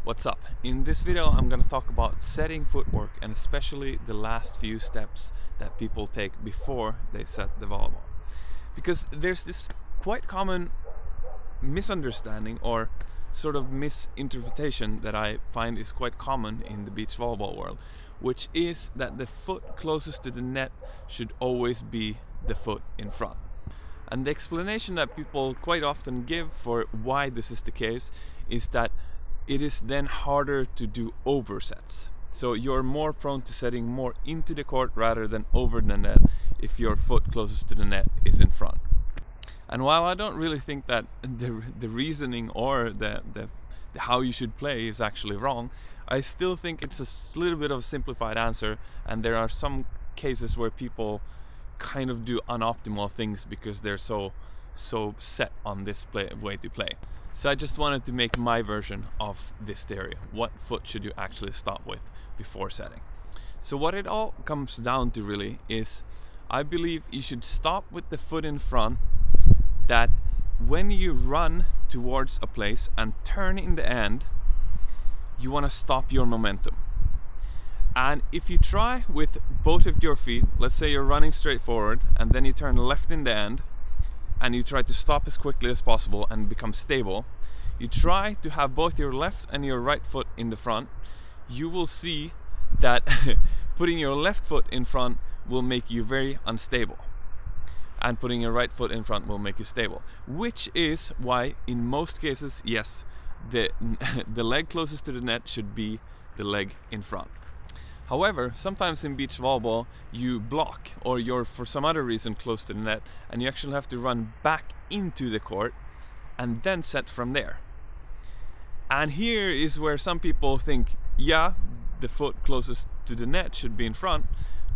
What's up? In this video I'm going to talk about setting footwork and especially the last few steps that people take before they set the volleyball. Because there's this quite common misunderstanding or sort of misinterpretation that I find is quite common in the beach volleyball world, which is that the foot closest to the net should always be the foot in front. And the explanation that people quite often give for why this is the case is that it is then harder to do oversets. So you're more prone to setting more into the court rather than over the net if your foot closest to the net is in front. And while I don't really think that the reasoning or the how you should play is actually wrong, I still think it's a little bit of a simplified answer, and there are some cases where people kind of do unoptimal things because they're so set on this way to play. So I just wanted to make my version of this theory. What foot should you actually stop with before setting? So what it all comes down to really is, I believe you should stop with the foot in front, that when you run towards a place and turn in the end, you want to stop your momentum. And if you try with both of your feet, let's say you're running straight forward and then you turn left in the end and you try to stop as quickly as possible and become stable, you try to have both your left and your right foot in the front, you will see that putting your left foot in front will make you very unstable, and putting your right foot in front will make you stable, which is why in most cases, yes, the leg closest to the net should be the leg in front. However, sometimes in beach volleyball you block, or you're for some other reason close to the net, and you actually have to run back into the court and then set from there. And here is where some people think, yeah, the foot closest to the net should be in front,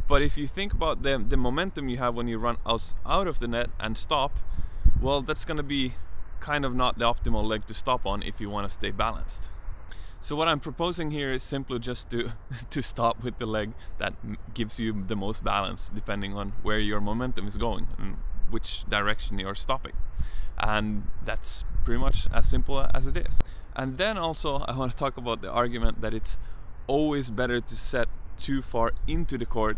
but if you think about the momentum you have when you run out of the net and stop, well, that's going to be kind of not the optimal leg to stop on if you want to stay balanced. So what I'm proposing here is simply just to stop with the leg that gives you the most balance, depending on where your momentum is going and which direction you're stopping. And that's pretty much as simple as it is. And then also I want to talk about the argument that it's always better to set too far into the court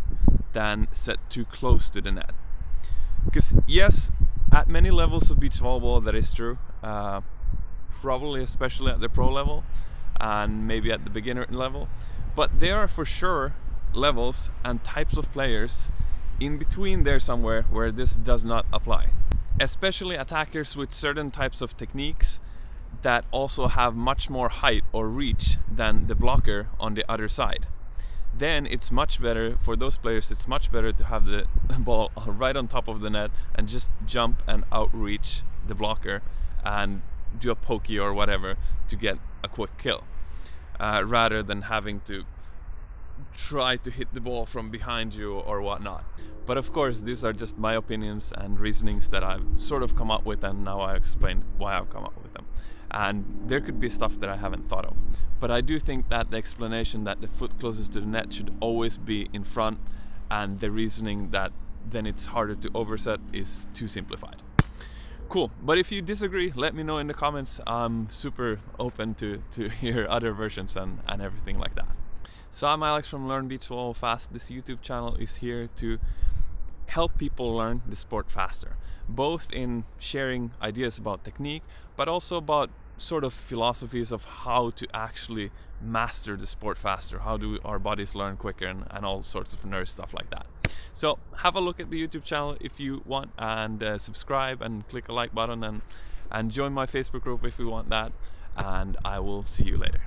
than set too close to the net. Because yes, at many levels of beach volleyball that is true, probably especially at the pro level and maybe at the beginner level, but there are for sure levels and types of players in between there somewhere where this does not apply. Especially attackers with certain types of techniques that also have much more height or reach than the blocker on the other side. Then it's much better for those players, it's much better to have the ball right on top of the net and just jump and outreach the blocker and do a pokey or whatever to get a quick kill, rather than having to try to hit the ball from behind you or whatnot. But of course, these are just my opinions and reasonings that I've sort of come up with, and now I explain why I've come up with them. And there could be stuff that I haven't thought of. But I do think that the explanation that the foot closest to the net should always be in front, and the reasoning that then it's harder to overset, is too simplified. Cool, but if you disagree, let me know in the comments. I'm super open to hear other versions and everything like that. So I'm Alex from Learn Beach Volleyball Fast. This YouTube channel is here to help people learn the sport faster, both in sharing ideas about technique, but also about sort of philosophies of how to actually master the sport faster. How do our bodies learn quicker, and all sorts of nerd stuff like that. So have a look at the YouTube channel if you want, and subscribe and click a like button, and join my Facebook group if you want that, and I will see you later.